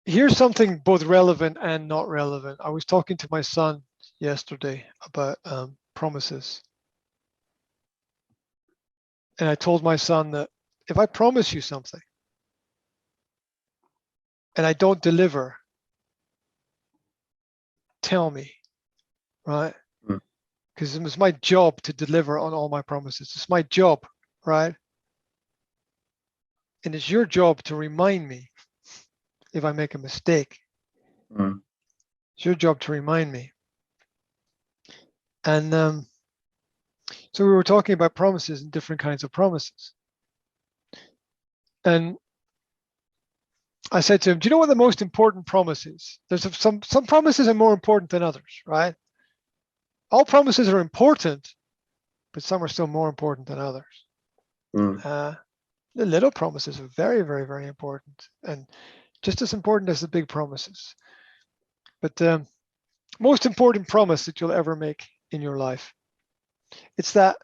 here's something both relevant and not relevant. I was talking to my son yesterday about promises. And I told my son that if I promise you something and I don't deliver, tell me, right? Mm. Because it was my job to deliver on all my promises. It's my job, right? And it's your job to remind me if I make a mistake. Mm. It's your job to remind me. And so we were talking about promises and different kinds of promises. And I said to him, do you know what the most important promise is? There's some promises are more important than others, right? All promises are important, but some are still more important than others. Mm. The little promises are very, very, very important and just as important as the big promises. But most important promise that you'll ever make in your life, it's that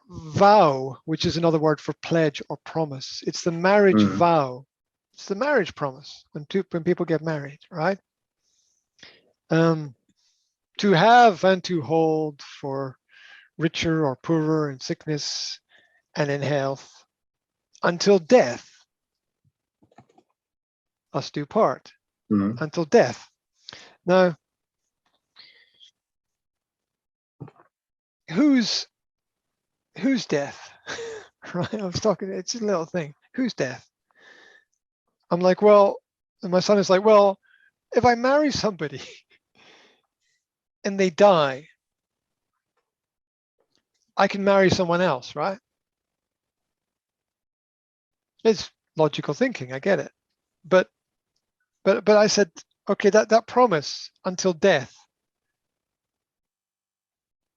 vow, which is another word for pledge or promise. It's the marriage Mm. vow. It's the marriage promise when people get married, right? Um, to have and to hold for richer or poorer in sickness and in health until death us do part. Mm. Until death. Now, whose death? Right? I was talking. It's a little thing. Whose death? I'm like, well, and my son is like, well, if I marry somebody and they die, I can marry someone else, right? It's logical thinking. I get it, but I said, okay, that promise until death.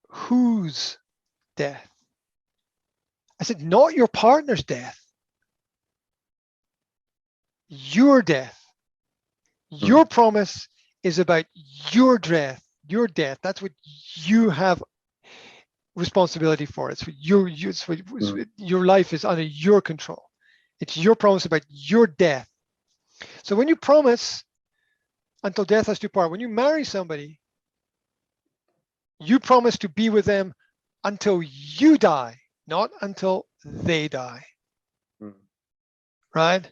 Whose death? I said, not your partner's death. Your death. Mm. Your promise is about your death. Your death. That's what you have responsibility for. It's Mm. your life is under your control. It's your promise about your death. So when you promise until death us do part, when you marry somebody, you promise to be with them until you die, not until they die. Mm. Right?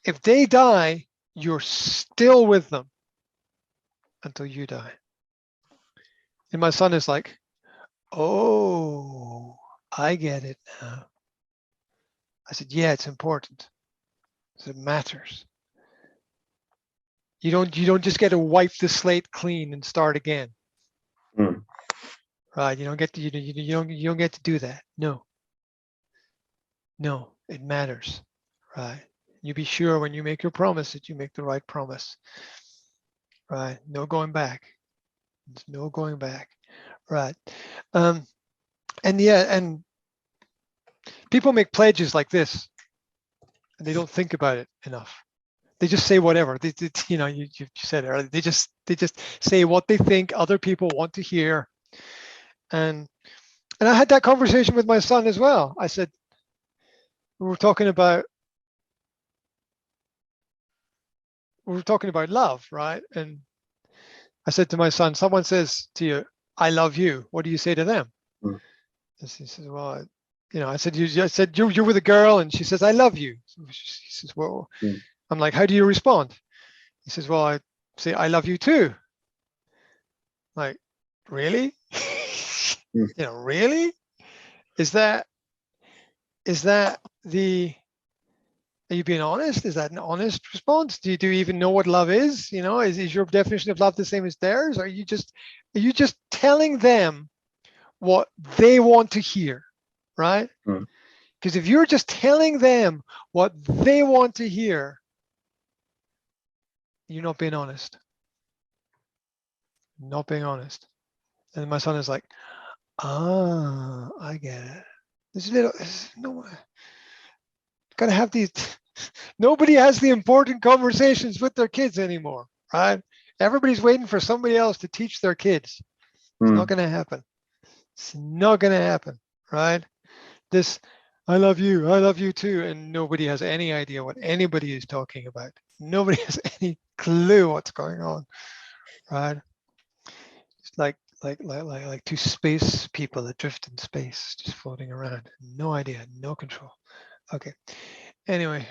If they die, you're still with them until you die. And my son is like, oh, I get it now. I said, yeah, it's important. It matters. You don't just get to wipe the slate clean and start again. Mm. Right? You don't get to you don't get to do that. No, it matters. Right? You be sure when you make your promise that you make the right promise. Right? No going back. There's no going back. Right. And yeah, and people make pledges like this and they don't think about it enough. They just say whatever. You said it earlier. They just say what they think other people want to hear. And I had that conversation with my son as well. I said, we were talking about love, right? And I said to my son, someone says to you, I love you. What do you say to them? Mm. And he says, well, I said, you're with a girl, and she says, I love you. So he says, well, Mm. I'm like, how do you respond? He says, well, I say, I love you too. Like, really? Mm. Really? Is that the are you being honest? Is that an honest response? Do you even know what love is? Is your definition of love the same as theirs? Are you just telling them what they want to hear, right? Mm. Because if you're just telling them what they want to hear, you're not being honest. Not being honest. And my son is like, I get it. No, gotta have these. Nobody has the important conversations with their kids anymore, right? Everybody's waiting for somebody else to teach their kids. It's not Mm. going to happen. It's not going to happen, right? This I love you too. And nobody has any idea what anybody is talking about. Nobody has any clue what's going on, right? It's like two space people adrift in space, just floating around. No idea, no control. Okay. Anyway,